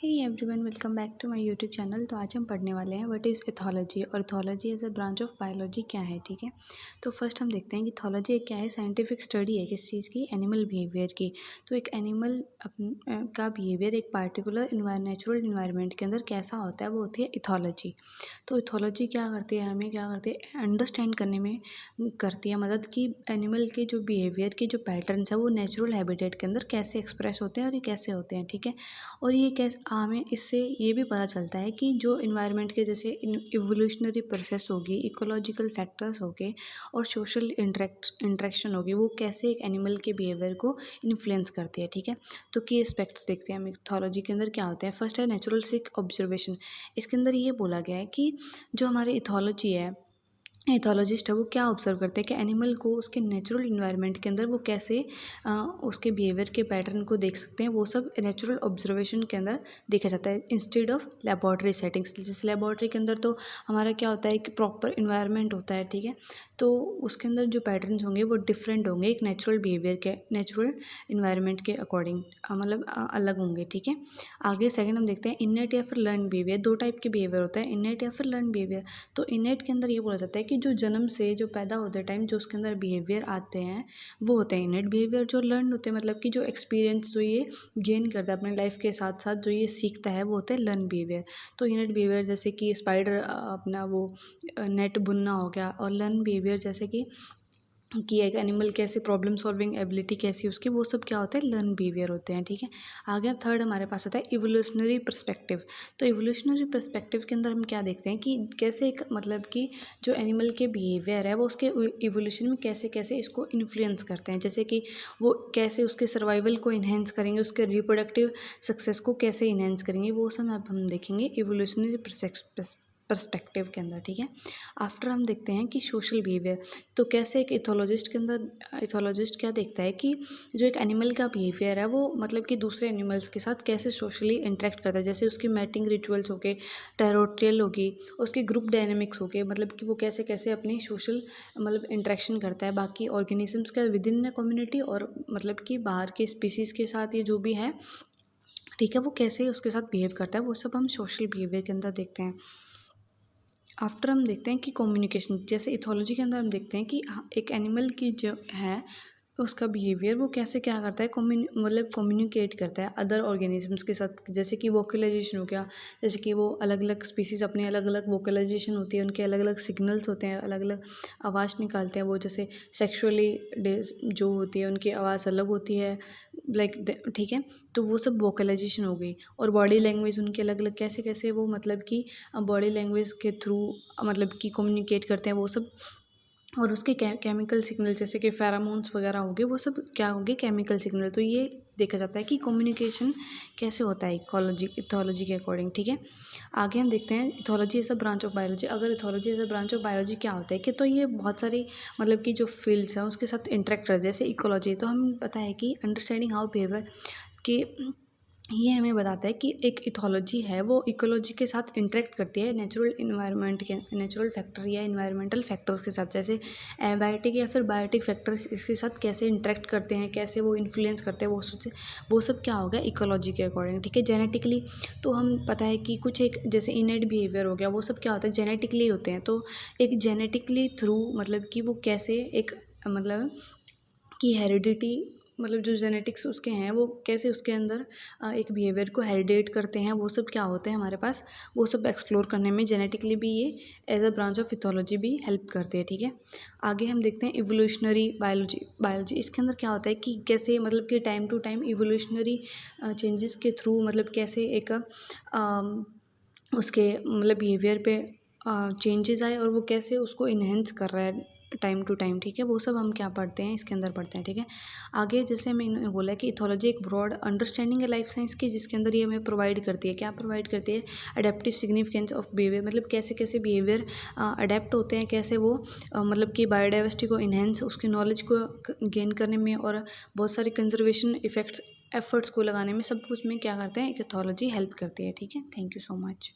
Hey everyone, welcome back to my YouTube channel. तो आज हम पढ़ने वाले हैं व्हाट इज़ एथोलॉजी और ethology as a branch of biology क्या है। ठीक है, तो फर्स्ट हम देखते हैं कि एथोलॉजी एक क्या है। साइंटिफिक स्टडी है किस चीज़ की, एनिमल बिहेवियर की। तो एक एनिमल का बिहेवियर एक पार्टिकुलर नेचुरल इन्वायरमेंट के अंदर कैसा होता है, वो होती है एथोलॉजी। तो एथोलॉजी क्या करती है, हमें क्या करती है, अंडरस्टैंड करने में करती है मदद कि एनिमल के जो बिहेवियर के जो पैटर्न्स है वो नेचुरल हैबिटेट के अंदर कैसे एक्सप्रेस होते हैं और ये कैसे होते हैं। ठीक है, और ये कैसे हमें इससे ये भी पता चलता है कि जो इन्वायरमेंट के जैसे इवोल्यूशनरी प्रोसेस होगी, इकोलॉजिकल फैक्टर्स हो गए और सोशल इंटरेक्शन होगी, वो कैसे एक एनिमल के बिहेवियर को इन्फ्लुएंस करती है। ठीक है, तो की एस्पेक्ट्स देखते हैं हम इथोलॉजी के अंदर क्या होते हैं। फर्स्ट है नेचुरल सिक ऑब्जर्वेशन। इसके अंदर ये बोला गया है कि जो हमारी इथोलॉजी है, एथोलॉजिस्ट है, वो क्या ऑब्जर्व करते हैं कि एनिमल को उसके नेचुरल इन्वायरमेंट के अंदर वो कैसे उसके बिहेवियर के पैटर्न को देख सकते हैं। वो सब नेचुरल ऑब्जर्वेशन के अंदर देखा जाता है इंस्टेड ऑफ लेबॉर्ट्री सेटिंग्स। जैसे लेबॉर्ट्री के अंदर तो हमारा क्या होता है कि प्रॉपर इन्वायरमेंट होता है। ठीक है, तो उसके अंदर जो पैटर्न्स होंगे वो डिफरेंट होंगे एक नेचुरल बिहेवियर के, नेचुरल इन्वायरमेंट के अकॉर्डिंग मतलब अलग होंगे। ठीक है, आगे सेकंड हम देखते हैं इनेट या फिर लर्न बिहेवियर। दो टाइप के बिहेवियर होता है, इनेट या फिर लर्न बिहेवियर। तो इनेट के अंदर ये बोला जाता है कि जो जन्म से जो पैदा होते टाइम जो उसके अंदर बिहेवियर आते हैं वो होते हैं इनेट बिहेवियर। जो लर्न होते हैं मतलब कि जो एक्सपीरियंस जो ये गेन करता है अपने लाइफ के साथ साथ जो ये सीखता है वो होता है लर्न बिहेवियर। तो इनेट बिहेवियर जैसे कि स्पाइडर अपना वो नेट बुनना हो गया, और लर्न बिहेवियर जैसे कि एक एनिमल कैसे प्रॉब्लम सॉल्विंग एबिलिटी कैसी उसकी, वो सब क्या होता है, लर्न बिहेवियर होते हैं। ठीक है, आगे थर्ड हमारे पास आता है इवोल्यूशनरी पर्सपेक्टिव। तो इवोल्यूशनरी पर्सपेक्टिव के अंदर हम क्या देखते हैं कि कैसे एक मतलब कि जो एनिमल के बिहेवियर है वो उसके इवोल्यूशन में कैसे कैसे इसको इन्फ्लुएंस करते हैं। जैसे कि वो कैसे उसके सर्वाइवल को इन्हेंस करेंगे, उसके रिप्रोडक्टिव सक्सेस को कैसे इन्हेंस करेंगे, वो सब अब हम देखेंगे इवोल्यूशनरी पर्सपेक्टिव के अंदर। ठीक है, आफ्टर हम देखते हैं कि सोशल बिहेवियर। तो कैसे एक इथोलॉजिस्ट के अंदर इथोलॉजिस्ट क्या देखता है कि जो एक एनिमल का बिहेवियर है वो मतलब कि दूसरे एनिमल्स के साथ कैसे सोशली इंटरेक्ट करता है। जैसे उसकी मैटिंग रिचुअल्स हो गए, टेरिटोरियल होगी, उसकी ग्रुप डायनेमिक्स हो गए, मतलब कि वो कैसे कैसे अपनी सोशल मतलब इंटरेक्शन करता है बाकी ऑर्गेनिजम्स के विद इन कम्युनिटी और मतलब कि बाहर के स्पीसीज़ के साथ, ये जो भी है। ठीक है, वो कैसे उसके साथ बिहेव करता है, वो सब हम सोशल बिहेवियर के अंदर देखते हैं। आफ्टर हम देखते हैं कि कम्युनिकेशन। जैसे इथोलॉजी के अंदर हम देखते हैं कि एक एनिमल की जो है उसका बिहेवियर वो कैसे क्या करता है, मतलब कम्युनिकेट करता है अदर ऑर्गेनिजम्स के साथ। जैसे कि वोकलाइजेशन हो गया, जैसे कि वो अलग अलग स्पीसीज़ अपने अलग अलग वोकलाइजेशन होती है, उनके अलग अलग सिग्नल्स होते हैं, अलग अलग आवाज़ निकालते हैं वो। जैसे सेक्सुअली जो होती है उनकी आवाज़ अलग होती है, लाइक ठीक है, तो वो सब वोकलाइजेशन हो गई। और बॉडी लैंग्वेज उनकी अलग अलग कैसे कैसे वो मतलब कि बॉडी लैंग्वेज के थ्रू मतलब कि कम्युनिकेट करते हैं वो सब। और उसके केमिकल सिग्नल जैसे कि फेरामोन्स वगैरह हो गए, वो सब क्या होंगे, केमिकल सिग्नल। तो ये देखा जाता है कि कम्युनिकेशन कैसे होता है इथोलॉजी के अकॉर्डिंग। ठीक है, आगे हम देखते हैं ethology as a branch of biology. अगर ethology as a branch of biology क्या होता है कि तो ये बहुत सारी मतलब कि जो फील्ड्स हैं उसके साथ इंटरेक्ट करते हैं। जैसे इकोलॉजी, तो हमें पता है कि अंडरस्टैंडिंग हाउ बिहेवियर कि ये हमें बताता है कि एक इथोलॉजी है वो इकोलॉजी के साथ इंटरेक्ट करती है नेचुरल इन्वायरमेंट के, नेचुरल फैक्टर या इन्वायरमेंटल फैक्टर्स के साथ। जैसे एबायोटिक या फिर बायोटिक फैक्टर्स इसके साथ कैसे इंटरेक्ट करते हैं, कैसे वो इन्फ्लुएंस करते हैं, वो सब क्या होगा इकोलॉजी के अकॉर्डिंग। ठीक है, जेनेटिकली तो हम पता है कि कुछ एक जैसे इनेट बिहेवियर हो गया, वो सब क्या होता है जेनेटिकली होते हैं। तो एक जेनेटिकली थ्रू मतलब कि वो कैसे एक मतलब कि हेरिडिटी मतलब जो जेनेटिक्स उसके हैं वो कैसे उसके अंदर एक बिहेवियर को हेरिडेट करते हैं, वो सब क्या होते हैं हमारे पास, वो सब एक्सप्लोर करने में जेनेटिकली भी ये as a branch of ethology भी हेल्प करते हैं। ठीक है, आगे हम देखते हैं इवोल्यूशनरी बायोलॉजी। इसके अंदर क्या होता है कि कैसे मतलब कि time to time evolutionary changes के थ्रू मतलब कैसे एक उसके मतलब बिहेवियर पे चेंजेस आए और वो कैसे उसको इन्हेंस कर रहा है टाइम टू टाइम। ठीक है, वो सब हम क्या पढ़ते हैं इसके अंदर पढ़ते हैं। ठीक है, आगे जैसे मैंने बोला कि इथोलॉजी एक ब्रॉड अंडरस्टैंडिंग है लाइफ साइंस की, जिसके अंदर ये हमें प्रोवाइड करती है। क्या प्रोवाइड करती है, अडेप्टिव सिग्निफिकेंस ऑफ बिहेवियर, मतलब कैसे कैसे बिहेवियर अडेप्ट होते हैं, कैसे वो मतलब कि बायोडाइवर्सिटी को इन्हेंस, उसकी नॉलेज को गेन करने में और बहुत सारे कंजर्वेशन एफर्ट्स को लगाने में, सब कुछ में क्या करते हैं, एक इथोलॉजी हेल्प करती है। ठीक है, थैंक यू सो मच।